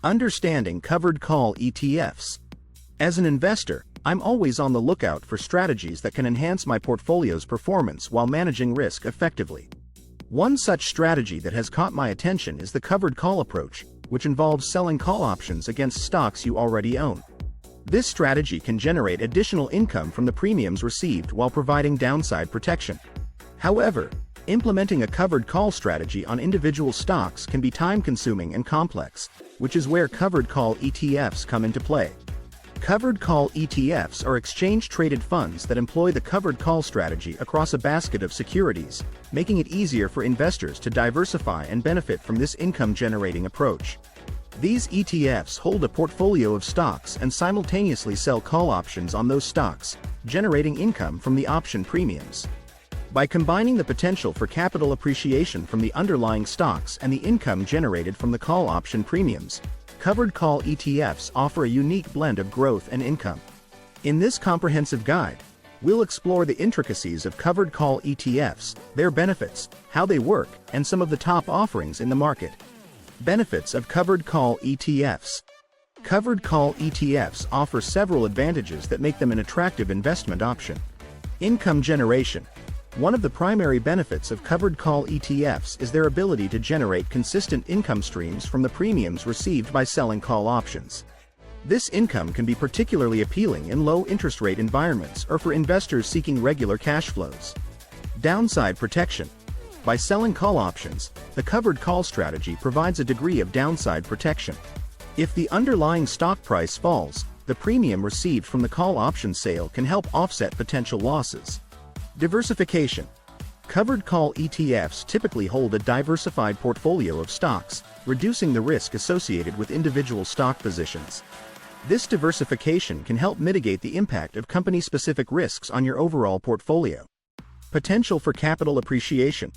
Understanding covered call ETFs. As an investor, I'm always on the lookout for strategies that can enhance my portfolio's performance while managing risk effectively. One such strategy that has caught my attention is the covered call approach, which involves selling call options against stocks you already own. This strategy can generate additional income from the premiums received while providing downside protection. However, implementing a covered call strategy on individual stocks can be time-consuming and complex, which is where covered call ETFs come into play. Covered call ETFs are exchange-traded funds that employ the covered call strategy across a basket of securities, making it easier for investors to diversify and benefit from this income-generating approach. These ETFs hold a portfolio of stocks and simultaneously sell call options on those stocks, generating income from the option premiums. By combining the potential for capital appreciation from the underlying stocks and the income generated from the call option premiums, covered call ETFs offer a unique blend of growth and income. In this comprehensive guide, we'll explore the intricacies of covered call ETFs, their benefits, how they work, and some of the top offerings in the market. Benefits of covered call ETFs. Covered call ETFs offer several advantages that make them an attractive investment option. Income generation. One of the primary benefits of covered call ETFs is their ability to generate consistent income streams from the premiums received by selling call options. This income can be particularly appealing in low interest rate environments or for investors seeking regular cash flows. Downside protection. By selling call options, the covered call strategy provides a degree of downside protection. If the underlying stock price falls, the premium received from the call option sale can help offset potential losses. Diversification. Covered call ETFs typically hold a diversified portfolio of stocks, reducing the risk associated with individual stock positions. This diversification can help mitigate the impact of company-specific risks on your overall portfolio. Potential for capital appreciation.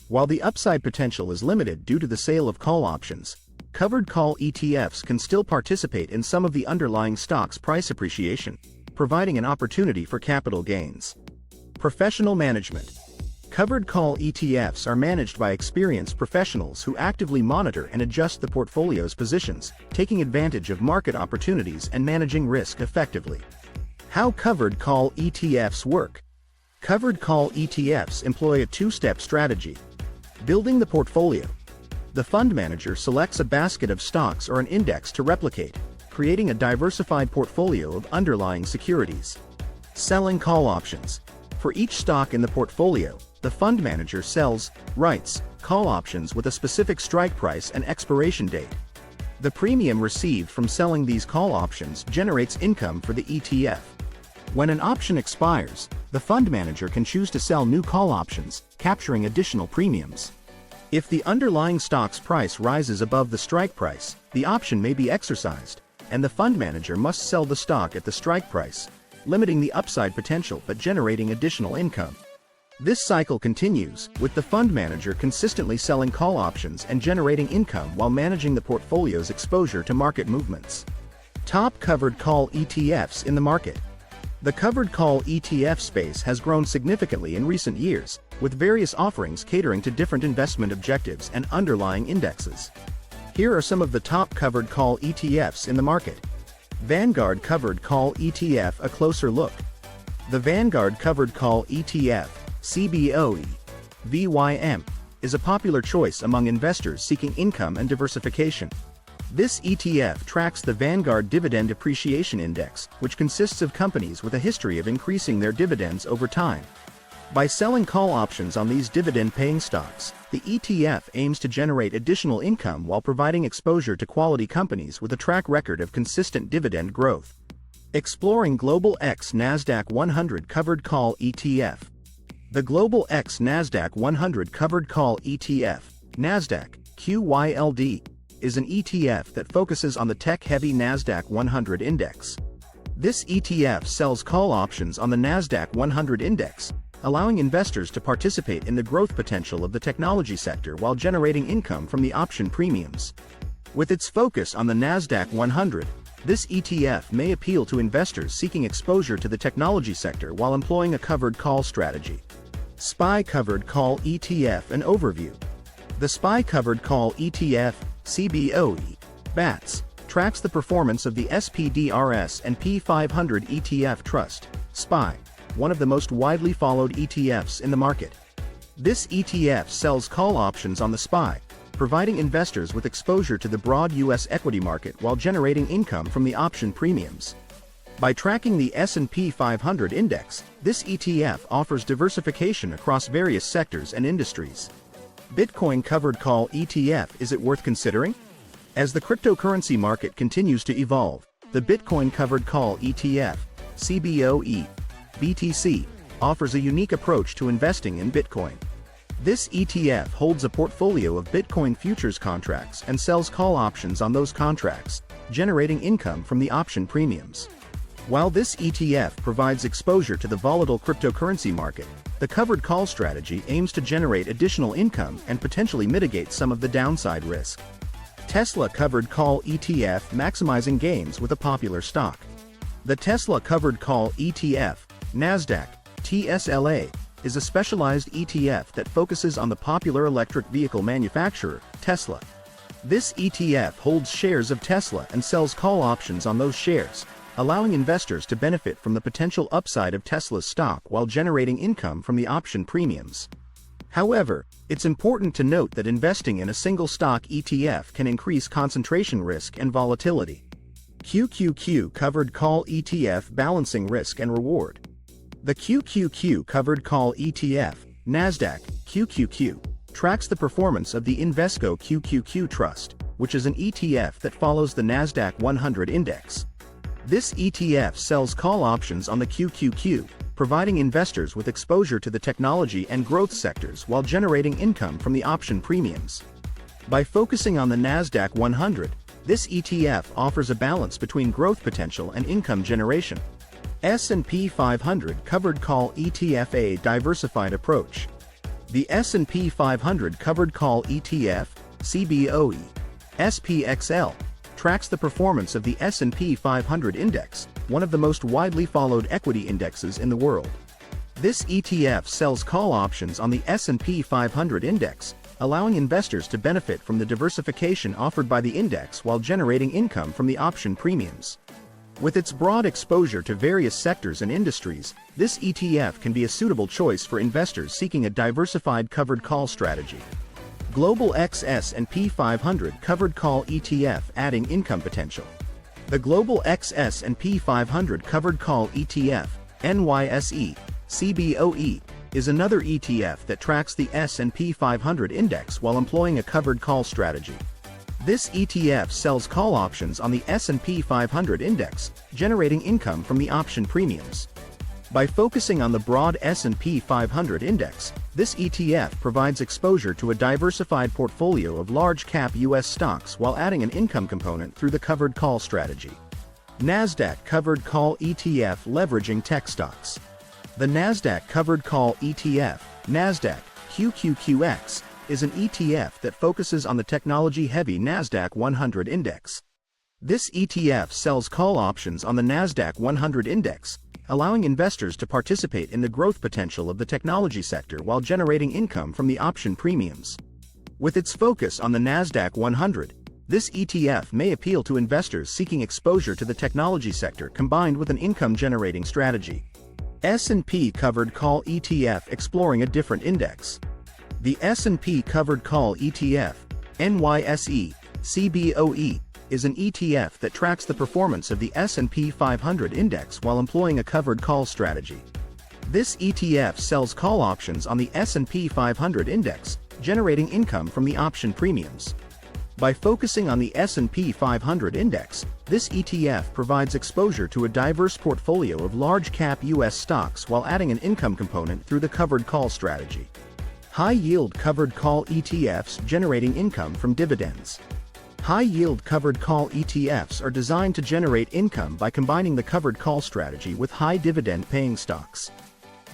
While the upside potential is limited due to the sale of call options, covered call ETFs can still participate in some of the underlying stock's price appreciation, providing an opportunity for capital gains. Professional management. Covered call ETFs are managed by experienced professionals who actively monitor and adjust the portfolio's positions, taking advantage of market opportunities and managing risk effectively. How covered call ETFs work. Covered call ETFs employ a two-step strategy. Building the portfolio. The fund manager selects a basket of stocks or an index to replicate, creating a diversified portfolio of underlying securities. Selling call options. For each stock in the portfolio, the fund manager sells, writes, call options with a specific strike price and expiration date. The premium received from selling these call options generates income for the ETF. When an option expires, the fund manager can choose to sell new call options, capturing additional premiums. If the underlying stock's price rises above the strike price, the option may be exercised, and the fund manager must sell the stock at the strike price, limiting the upside potential but generating additional income. This cycle continues, with the fund manager consistently selling call options and generating income while managing the portfolio's exposure to market movements. Top covered call ETFs in the market. The covered call ETF space has grown significantly in recent years, with various offerings catering to different investment objectives and underlying indexes. Here are some of the top covered call ETFs in the market. Vanguard Covered Call ETF. A closer look. The Vanguard Covered Call ETF, CBOE, VYM, is a popular choice among investors seeking income and diversification. This ETF tracks the Vanguard Dividend Appreciation Index, which consists of companies with a history of increasing their dividends over time. By selling call options on these dividend-paying stocks, the ETF aims to generate additional income while providing exposure to quality companies with a track record of consistent dividend growth. Exploring Global X Nasdaq 100 Covered Call ETF. The Global X Nasdaq 100 Covered Call ETF, Nasdaq, QYLD, is an ETF that focuses on the tech-heavy Nasdaq 100 index. This ETF sells call options on the Nasdaq 100 index, allowing investors to participate in the growth potential of the technology sector while generating income from the option premiums. With its focus on the Nasdaq 100, this ETF may appeal to investors seeking exposure to the technology sector while employing a covered call strategy. SPY Covered Call ETF. An overview. The SPY Covered Call ETF, CBOE, BATS, tracks the performance of the S&P 500 ETF Trust, SPY, one of the most widely followed ETFs in the market. This ETF sells call options on the SPY, providing investors with exposure to the broad U.S. equity market while generating income from the option premiums. By tracking the S&P 500 index, this ETF offers diversification across various sectors and industries. Bitcoin Covered Call ETF. Is it worth considering? As the cryptocurrency market continues to evolve, the Bitcoin Covered Call ETF, CBOE, BTC, offers a unique approach to investing in Bitcoin. This ETF holds a portfolio of Bitcoin futures contracts and sells call options on those contracts, generating income from the option premiums. While this ETF provides exposure to the volatile cryptocurrency market, the covered call strategy aims to generate additional income and potentially mitigate some of the downside risk. Tesla Covered Call ETF. Maximizing gains with a popular stock. The Tesla Covered Call ETF, NASDAQ, TSLA, is a specialized ETF that focuses on the popular electric vehicle manufacturer, Tesla. This ETF holds shares of Tesla and sells call options on those shares, allowing investors to benefit from the potential upside of Tesla's stock while generating income from the option premiums. However, it's important to note that investing in a single stock ETF can increase concentration risk and volatility. QQQ Covered Call ETF. Balancing risk and reward. The QQQ Covered Call ETF, NASDAQ, QQQ, tracks the performance of the Invesco QQQ Trust, which is an ETF that follows the NASDAQ 100 index. This ETF sells call options on the QQQ, providing investors with exposure to the technology and growth sectors while generating income from the option premiums. By focusing on the NASDAQ 100, this ETF offers a balance between growth potential and income generation. S&P 500 Covered Call ETF. A diversified approach. The S&P 500 Covered Call ETF, CBOE, SPXL, tracks the performance of the S&P 500 index, one of the most widely followed equity indexes in the world. This ETF sells call options on the S&P 500 index, allowing investors to benefit from the diversification offered by the index while generating income from the option premiums. With its broad exposure to various sectors and industries, this ETF can be a suitable choice for investors seeking a diversified covered call strategy. Global X S&P 500 Covered Call ETF. Adding income potential. The Global X S&P 500 Covered Call ETF, NYSE, CBOE, is another ETF that tracks the S&P 500 index while employing a covered call strategy. This ETF sells call options on the S&P 500 index, generating income from the option premiums. By focusing on the broad S&P 500 index, this ETF provides exposure to a diversified portfolio of large-cap U.S. stocks while adding an income component through the covered call strategy. NASDAQ Covered Call ETF. Leveraging tech stocks. The NASDAQ Covered Call ETF, NASDAQ, QQQX, is an ETF that focuses on the technology-heavy NASDAQ 100 index. This ETF sells call options on the NASDAQ 100 index, allowing investors to participate in the growth potential of the technology sector while generating income from the option premiums. With its focus on the NASDAQ 100, this ETF may appeal to investors seeking exposure to the technology sector combined with an income-generating strategy. S&P Covered Call ETF. Exploring a different index. The S&P Covered Call ETF, NYSE, CBOE, is an ETF that tracks the performance of the S&P 500 index while employing a covered call strategy. This ETF sells call options on the S&P 500 index, generating income from the option premiums. By focusing on the S&P 500 index, this ETF provides exposure to a diverse portfolio of large-cap U.S. stocks while adding an income component through the covered call strategy. High-yield covered call ETFs. Generating income from dividends. High-yield covered call ETFs are designed to generate income by combining the covered call strategy with high dividend-paying stocks.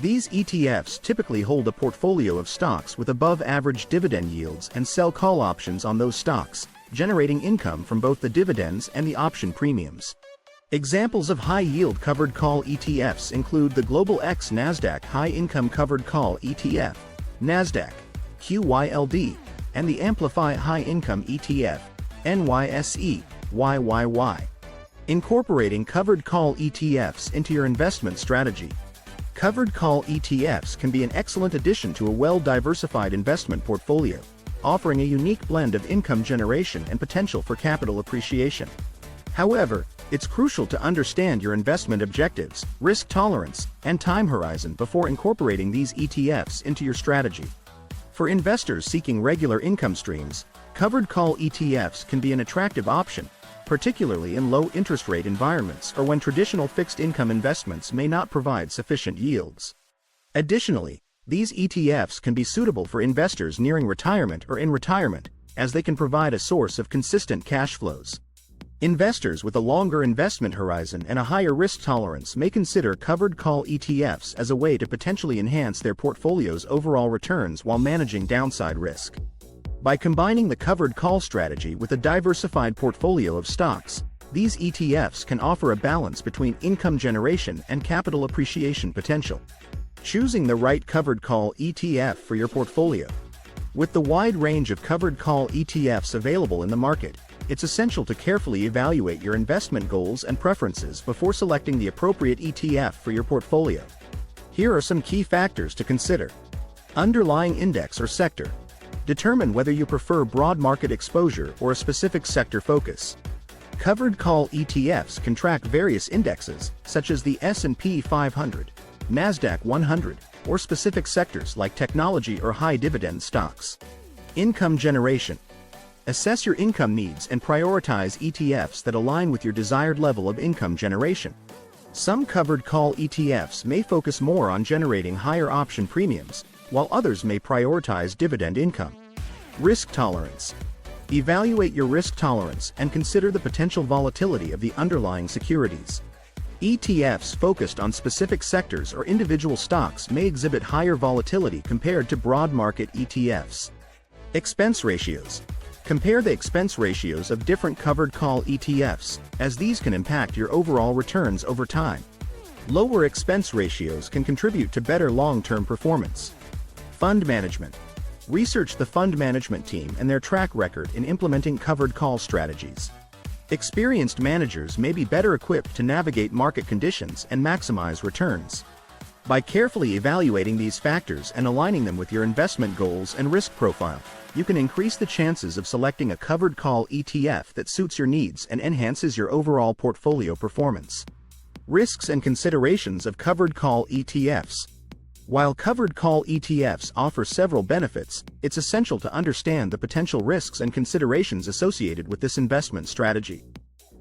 These ETFs typically hold a portfolio of stocks with above-average dividend yields and sell call options on those stocks, generating income from both the dividends and the option premiums. Examples of high-yield covered call ETFs include the Global X NASDAQ High Income Covered Call ETF, NASDAQ, QYLD, and the Amplify High Income ETF, NYSE, Why? Incorporating covered call ETFs into your investment strategy. Covered call ETFs can be an excellent addition to a well-diversified investment portfolio, offering a unique blend of income generation and potential for capital appreciation. However, it's crucial to understand your investment objectives, risk tolerance, and time horizon before incorporating these ETFs into your strategy. For investors seeking regular income streams, covered call ETFs can be an attractive option, particularly in low interest rate environments or when traditional fixed income investments may not provide sufficient yields. Additionally, these ETFs can be suitable for investors nearing retirement or in retirement, as they can provide a source of consistent cash flows. Investors with a longer investment horizon and a higher risk tolerance may consider covered call ETFs as a way to potentially enhance their portfolio's overall returns while managing downside risk. By combining the covered call strategy with a diversified portfolio of stocks, these ETFs can offer a balance between income generation and capital appreciation potential. Choosing the right covered call ETF for your portfolio. With the wide range of covered call ETFs available in the market, it's essential to carefully evaluate your investment goals and preferences before selecting the appropriate ETF for your portfolio. Here are some key factors to consider. Underlying index or sector. Determine whether you prefer broad market exposure or a specific sector focus. Covered call ETFs can track various indexes, such as the S&P 500, NASDAQ 100, or specific sectors like technology or high-dividend stocks. Income generation. Assess your income needs and prioritize ETFs that align with your desired level of income generation. Some covered call ETFs may focus more on generating higher option premiums, while others may prioritize dividend income. Risk tolerance. Evaluate your risk tolerance and consider the potential volatility of the underlying securities. ETFs focused on specific sectors or individual stocks may exhibit higher volatility compared to broad market ETFs. Expense ratios. Compare the expense ratios of different covered call ETFs, as these can impact your overall returns over time. Lower expense ratios can contribute to better long-term performance. Fund management. Research the fund management team and their track record in implementing covered call strategies. Experienced managers may be better equipped to navigate market conditions and maximize returns. By carefully evaluating these factors and aligning them with your investment goals and risk profile, you can increase the chances of selecting a covered call ETF that suits your needs and enhances your overall portfolio performance. Risks and considerations of covered call ETFs. While covered call ETFs offer several benefits, it's essential to understand the potential risks and considerations associated with this investment strategy.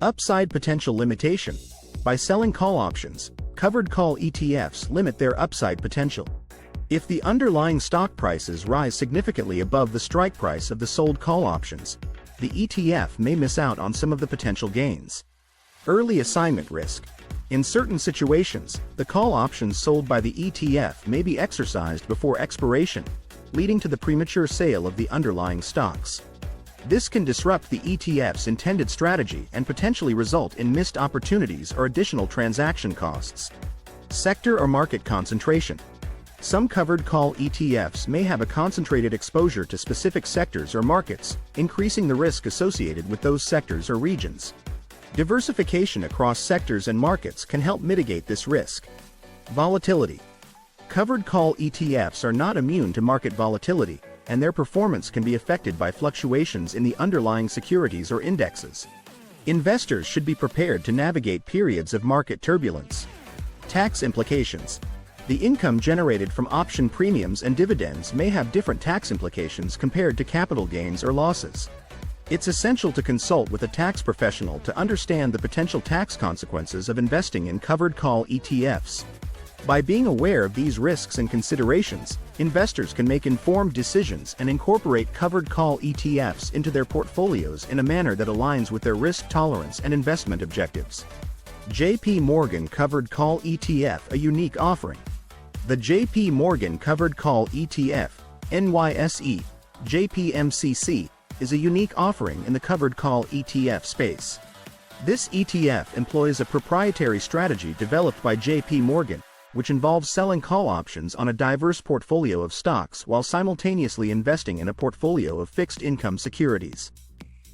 Upside potential limitation. By selling call options, covered call ETFs limit their upside potential. If the underlying stock prices rise significantly above the strike price of the sold call options, the ETF may miss out on some of the potential gains. Early assignment risk. In certain situations, the call options sold by the ETF may be exercised before expiration, leading to the premature sale of the underlying stocks. This can disrupt the ETF's intended strategy and potentially result in missed opportunities or additional transaction costs. Sector or market concentration. Some covered call ETFs may have a concentrated exposure to specific sectors or markets, increasing the risk associated with those sectors or regions. Diversification across sectors and markets can help mitigate this risk. Volatility. Covered call ETFs are not immune to market volatility, and their performance can be affected by fluctuations in the underlying securities or indexes. Investors should be prepared to navigate periods of market turbulence. Tax implications. The income generated from option premiums and dividends may have different tax implications compared to capital gains or losses. It's essential to consult with a tax professional to understand the potential tax consequences of investing in covered call ETFs. By being aware of these risks and considerations, investors can make informed decisions and incorporate covered call ETFs into their portfolios in a manner that aligns with their risk tolerance and investment objectives. J.P. Morgan Covered Call ETF, a unique offering. The J.P. Morgan Covered Call ETF, NYSE, JPMCC, is a unique offering in the covered call ETF space. This ETF employs a proprietary strategy developed by J.P. Morgan, which involves selling call options on a diverse portfolio of stocks while simultaneously investing in a portfolio of fixed income securities.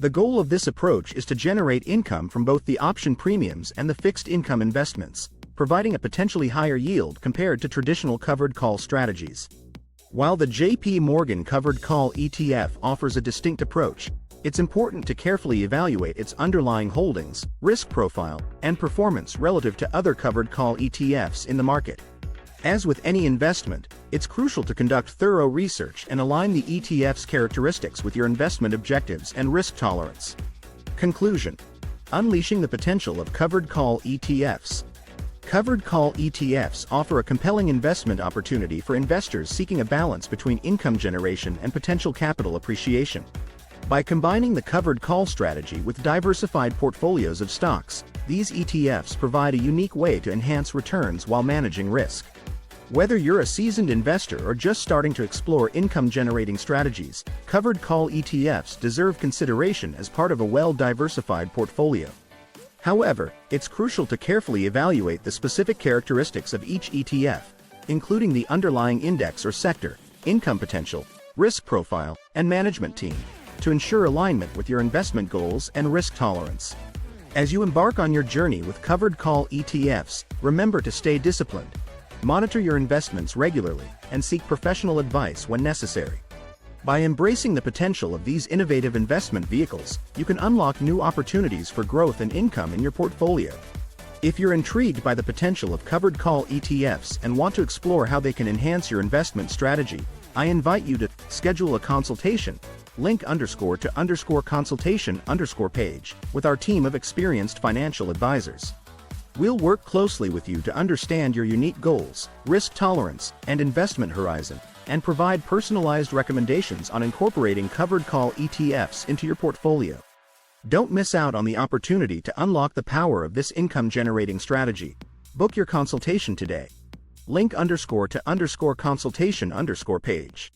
The goal of this approach is to generate income from both the option premiums and the fixed income investments, providing a potentially higher yield compared to traditional covered call strategies. While the J.P. Morgan Covered Call ETF offers a distinct approach, it's important to carefully evaluate its underlying holdings, risk profile, and performance relative to other covered call ETFs in the market. As with any investment, it's crucial to conduct thorough research and align the ETF's characteristics with your investment objectives and risk tolerance. Conclusion: unleashing the potential of covered call ETFs. Covered call ETFs offer a compelling investment opportunity for investors seeking a balance between income generation and potential capital appreciation. By combining the covered call strategy with diversified portfolios of stocks, these ETFs provide a unique way to enhance returns while managing risk. Whether you're a seasoned investor or just starting to explore income-generating strategies, covered call ETFs deserve consideration as part of a well-diversified portfolio. However, it's crucial to carefully evaluate the specific characteristics of each ETF, including the underlying index or sector, income potential, risk profile, and management team, to ensure alignment with your investment goals and risk tolerance. As you embark on your journey with covered call ETFs, remember to stay disciplined. Monitor your investments regularly and seek professional advice when necessary. By embracing the potential of these innovative investment vehicles, you can unlock new opportunities for growth and income in your portfolio. If you're intrigued by the potential of covered call ETFs and want to explore how they can enhance your investment strategy, I invite you to schedule a consultation, link_to_consultation_page, with our team of experienced financial advisors. We'll work closely with you to understand your unique goals, risk tolerance, and investment horizon, and provide personalized recommendations on incorporating covered call ETFs into your portfolio. Don't miss out on the opportunity to unlock the power of this income-generating strategy. Book your consultation today. Link_to_consultation_page.